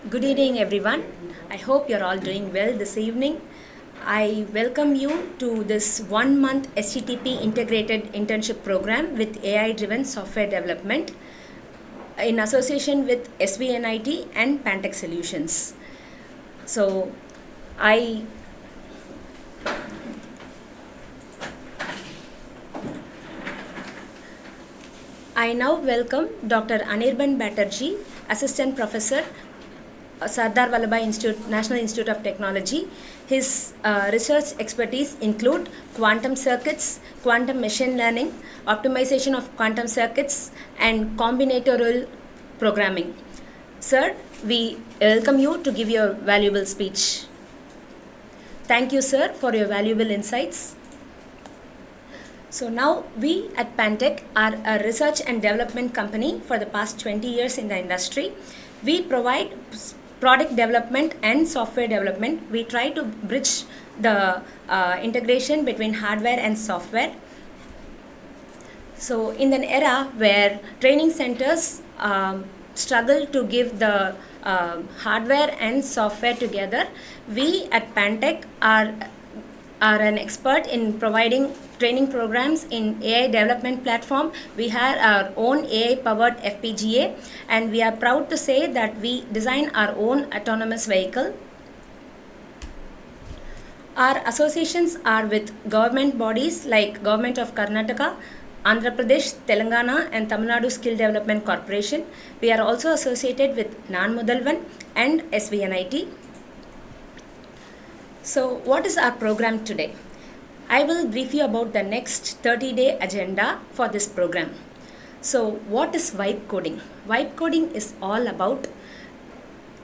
Good evening, everyone. I hope you're all doing well this evening. I welcome you to this 1 month STTP integrated internship program with AI driven software development in association with svnit and Pantech Solutions. So, I now welcome Dr. Anirban Batterjee, Assistant Professor, Sardar Vallabhbhai Institute, National Institute of Technology. His research expertise include quantum circuits, quantum machine learning, optimization of quantum circuits, and combinatorial programming. Sir, we welcome you to give your valuable speech. Thank you, sir, for your valuable insights. So now we at Pantech are a research and development company for the past 20 years in the industry. We provide product development and software development. We try to bridge the integration between hardware and software. So in an era where training centers struggle to give the hardware and software together, we at Pantech are an expert in providing training programs in AI development platform. We have our own AI powered FPGA, and we are proud to say that we design our own autonomous vehicle. Our associations are with government bodies like Government of Karnataka, Andhra Pradesh, Telangana, and Tamil Nadu Skill Development Corporation. We are also associated with Nan Mudalvan and svnit. So, what is our program today? I will brief you about the next 30-day agenda for this program. So, what is vibe coding? Vibe coding is all about,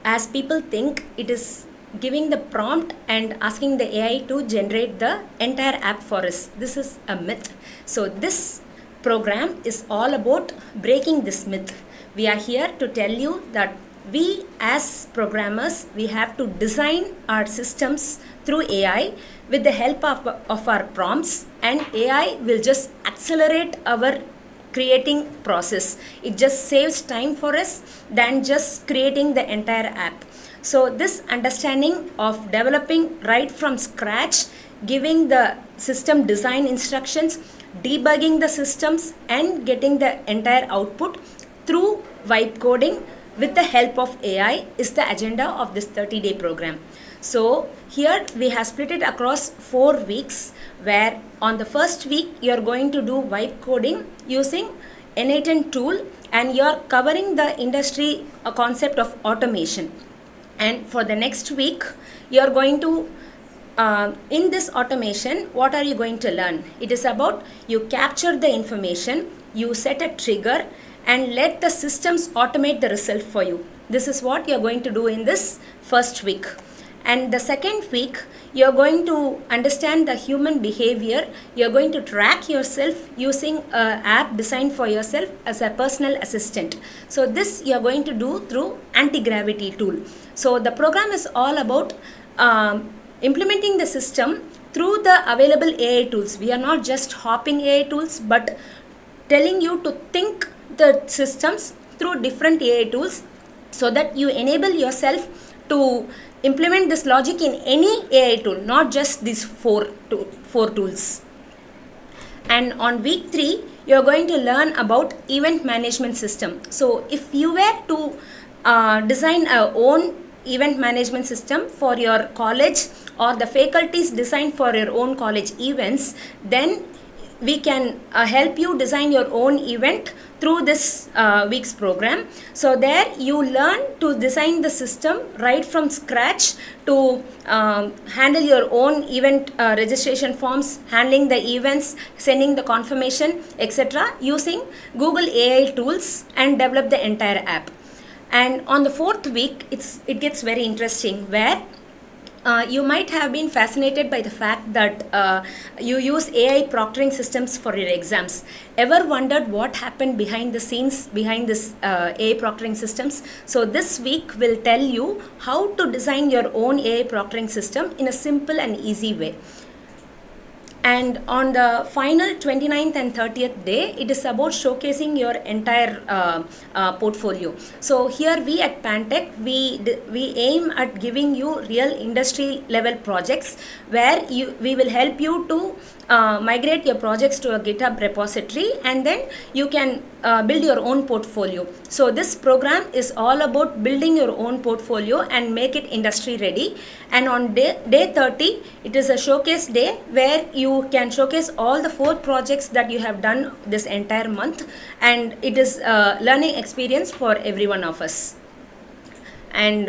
as people think, it is giving the prompt and asking the AI to generate the entire app for us. This is a myth. So, this program is all about breaking this myth. We are here to tell you that we as programmers, we have to design our systems through AI with the help of our prompts, and AI will just accelerate our creating process. It just saves time for us than just creating the entire app. So this understanding of developing right from scratch, giving the system design instructions, debugging the systems, and getting the entire output through vibe coding with the help of AI is the agenda of this 30-day program. So here we have split it across 4 weeks, where on the first week you are going to do vibe coding using n8n tool, and you are covering the industry concept of automation. And for the next week you are going to in this automation, what are you going to learn? It is about you capture the information, you set a trigger, and let the systems automate the result for you. This is what you are going to do in this first week. And the second week, you are going to understand the human behavior. You are going to track yourself using an app designed for yourself as a personal assistant. So this you are going to do through anti-gravity tool. So the program is all about implementing the system through the available AI tools. We are not just hopping AI tools, but telling you to think the systems through different AI tools so that you enable yourself to implement this logic in any AI tool, not just these four tools. And on week 3, you are going to learn about event management system. So if you were to design a own event management system for your college, or the faculties design for your own college events, then we can help you design your own event through this week's program. So there you learn to design the system right from scratch to handle your own event registration forms, handling the events, sending the confirmation, etc. using Google AI tools, and develop the entire app. And on the 4th week, it gets very interesting, where you might have been fascinated by the fact that you use AI proctoring systems for your exams. Ever wondered what happened behind the scenes behind this AI proctoring systems? So this week will tell you how to design your own AI proctoring system in a simple and easy way. And on the final 29th and 30th day, it is about showcasing your entire portfolio. So here we at Pantech, we aim at giving you real industry level projects where we will help you to migrate your projects to a GitHub repository, and then you can build your own portfolio. So this program is all about building your own portfolio and make it industry ready. And on day 30, it is a showcase day where you can showcase all the 4 projects that you have done this entire month, and it is a learning experience for every one of us. And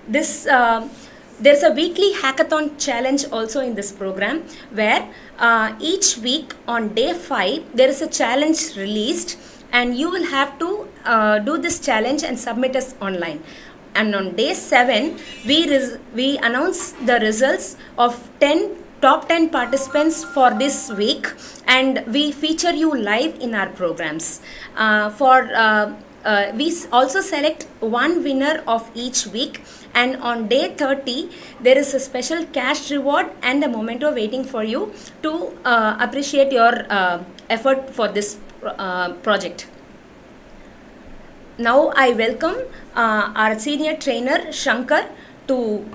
there's a weekly hackathon challenge also in this program, where each week on day 5 there is a challenge released, and you will have to do this challenge and submit us online. And on day 7 we announce the results of top 10 participants for this week, and we feature you live in our programs. We also select one winner of each week, and on day 30 there is a special cash reward and a memento waiting for you to appreciate your effort for this project. Now I welcome our senior trainer Shankar to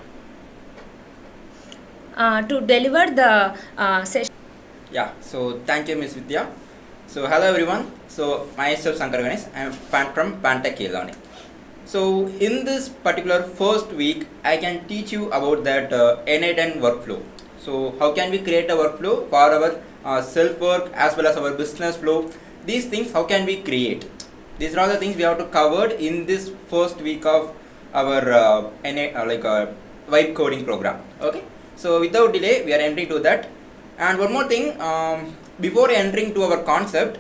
deliver the session. Yeah, so thank you, Ms. Vidya. So hello everyone. So myself Shankar Ganesh. I am from Pantech Learning. So in this particular first week, I can teach you about that N8N workflow. So how can we create a workflow for our self-work as well as our business flow? These things, how can we create? These are all the things we have to cover in this first week of our vibe coding program. Okay. So without delay, we are entering to that. And one more thing, before entering to our concept,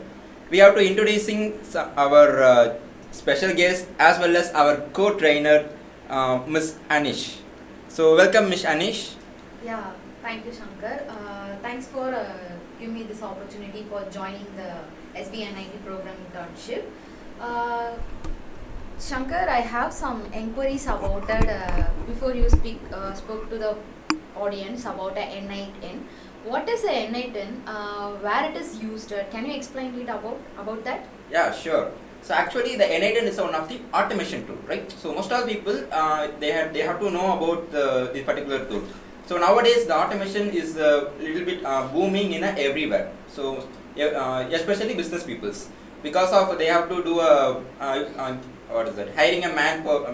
we have to introducing our special guest as well as our co-trainer, Ms. Anish. So welcome, Ms. Anish. Yeah, thank you, Shankar. Thanks for giving me this opportunity for joining the svnit program internship. Shankar, I have some inquiries about that. Before you spoke to the audience about a N8N. What is a N8N? Where it is used? Can you explain it about that? Yeah, sure. So actually, the N8N is one of the automation tool, right? So most of the people they have to know about this particular tool. So nowadays, the automation is a little bit booming in everywhere. So especially business peoples, because of they have to do hiring a manpower.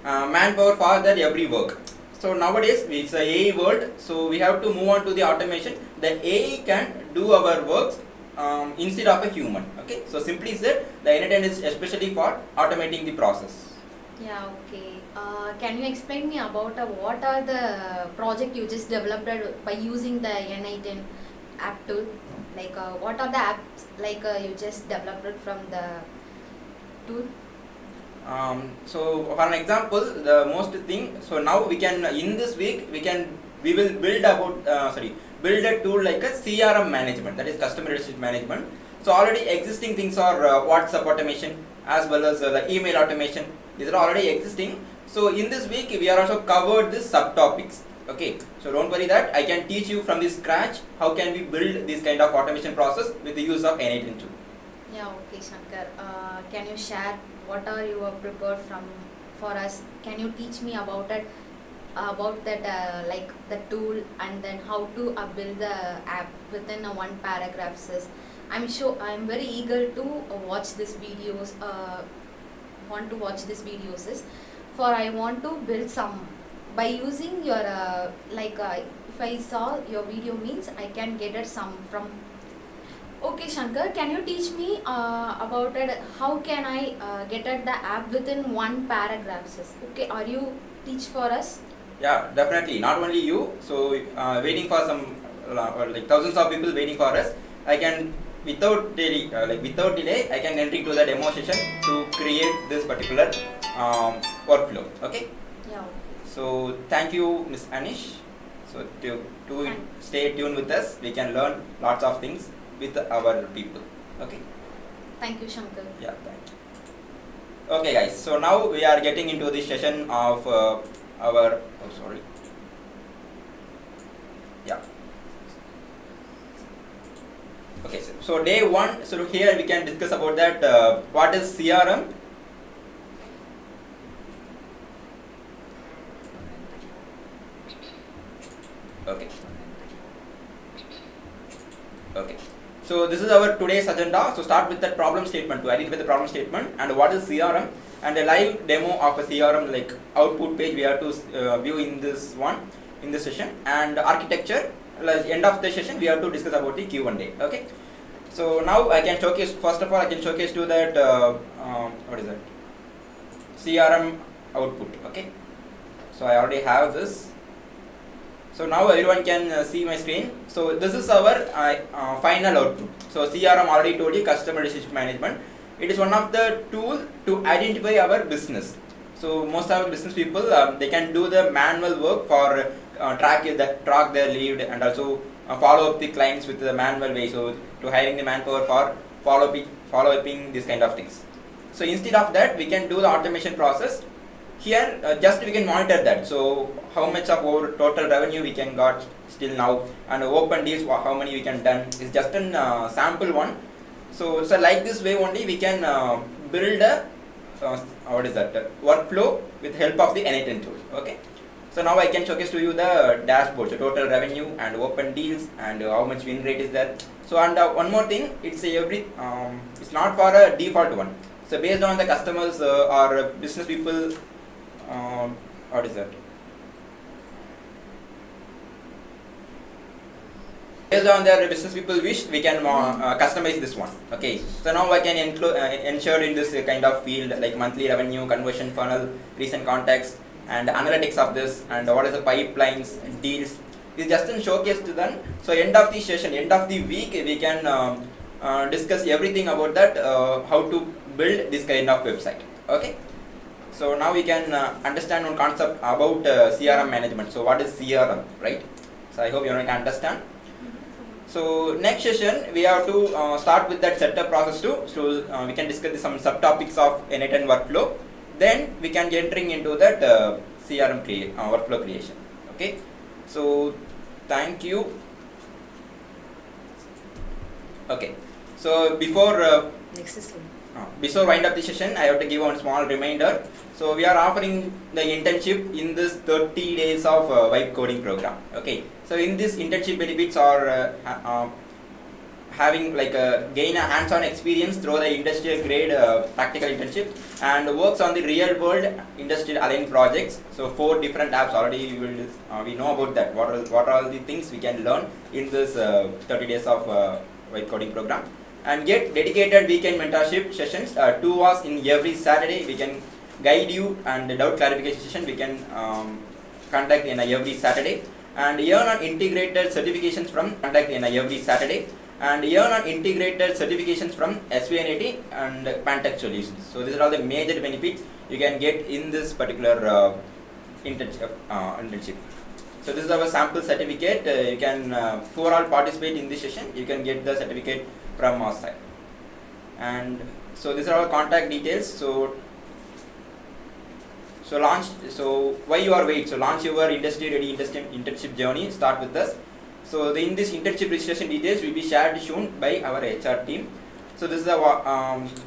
Manpower for that every work. So nowadays it's a AI world, so we have to move on to the automation. The AI can do our works instead of a human. Okay, so simply said, the N8N is especially for automating the process. Yeah, okay. Can you explain me about what are the project you just developed by using the N8N app tool? Like what are the apps you just developed from the tool? So for an example, the most thing, so now we can in this week we will build a tool like a CRM management, that is customer relationship management. So already existing things are WhatsApp automation as well as the email automation. These are already existing. So in this week we are also covered this subtopics. Okay, so don't worry that I can teach you from the scratch how can we build this kind of automation process with the use of N8N tool. Yeah, okay, Shankar. Can you share what are you prepared for us? Can you teach me about it, about that like the tool, and then how to build the app within one paragraph? Says I'm sure I'm very eager to watch this videos. Want to watch this videos is for I want to build some by using your if I saw your video means I can get it some from. Okay, Shankar, can you teach me about it? How can I get at the app within one paragraph? Okay, are you teach for us? Yeah, definitely. Not only you. So waiting for some like thousands of people waiting for us. I can without delay, I can enter into the demo session to create this particular workflow. Okay. Yeah. So thank you, Ms. Anish. So to stay tuned with us, we can learn lots of things with our people. Okay. Thank you, Shankar. Yeah, thank you. Okay, guys. So now we are getting into the session of Yeah. Okay, so day 1, so here we can discuss about that what is CRM. Okay. Okay. So this is our today's agenda. So start with that problem statement, to identify the problem statement and what is CRM, and a live demo of a CRM like output page we have to view in this session, and architecture. Like end of the session we have to discuss about the Q&A. Okay. So now I can showcase, first of all I can showcase to that what is that, CRM output. Okay. So I already have this. So now everyone can see my screen. So this is our final output. So CRM already told you, customer relationship management. It is one of the tool to identify our business. So most of our business people they can do the manual work for track their lead, and also follow up the clients with the manual way. So to hiring the manpower for follow-upping these kind of things. So instead of that, we can do the automation process. Here just we can monitor that. So how much of our total revenue we can got still now, and open deals how many we can done is just a sample one. So like this way only we can build a what is that workflow with help of the N8N tool. Okay. So now I can showcase to you the dashboard, so total revenue and open deals and how much win rate is there. So and one more thing, it's it's not for a default one. So based on the customers or business people, what is that? Based on their business people wish, we can customize this one. Okay. So now I can ensure in this kind of field like monthly revenue, conversion funnel, recent contacts, and analytics of this, and what is the pipelines and deals. Is just a showcase to them. So end of the session, end of the week, we can discuss everything about that, how to build this kind of website. Okay. So now we can understand one concept about CRM management. So what is CRM, right? So I hope you can understand. So next session we have to start with that setup process too. So we can discuss some subtopics of N8N workflow. Then we can get entering into that CRM workflow creation. Okay. So thank you. Okay. So before wind up the session, I have to give one small reminder. So we are offering the internship in this 30 days of Vibe coding program. Okay. So in this internship benefits are having like gain a hands-on experience through the industrial grade practical internship, and works on the real world industrial aligned projects. So 4 different apps already we know about that. What are all the things we can learn in this 30 days of Vibe coding program, and get dedicated weekend mentorship sessions, 2 hours in every Saturday. We can guide you, and the doubt clarification session we can conduct in every Saturday, and earn on integrated certifications from conduct in every Saturday, and earn on integrated certifications from svnit and Pantech solutions. So these are all the major benefits you can get in this particular internship. So this is our sample certificate. You can who all participate in this session, you can get the certificate from our side. And so these are our contact details. So why you are wait? So launch your industry ready internship journey. Start with us. So in this internship registration details will be shared soon by our HR team. So this is the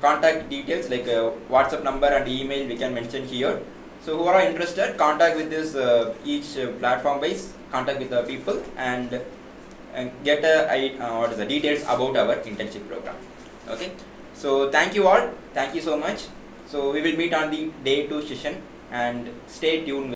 contact details, like WhatsApp number and email we can mention here. So who are interested, contact with this each platform base, contact with the people, and get what is the details about our internship program. Okay. So thank you all. Thank you so much. So we will meet on the day 2 session, and stay tuned.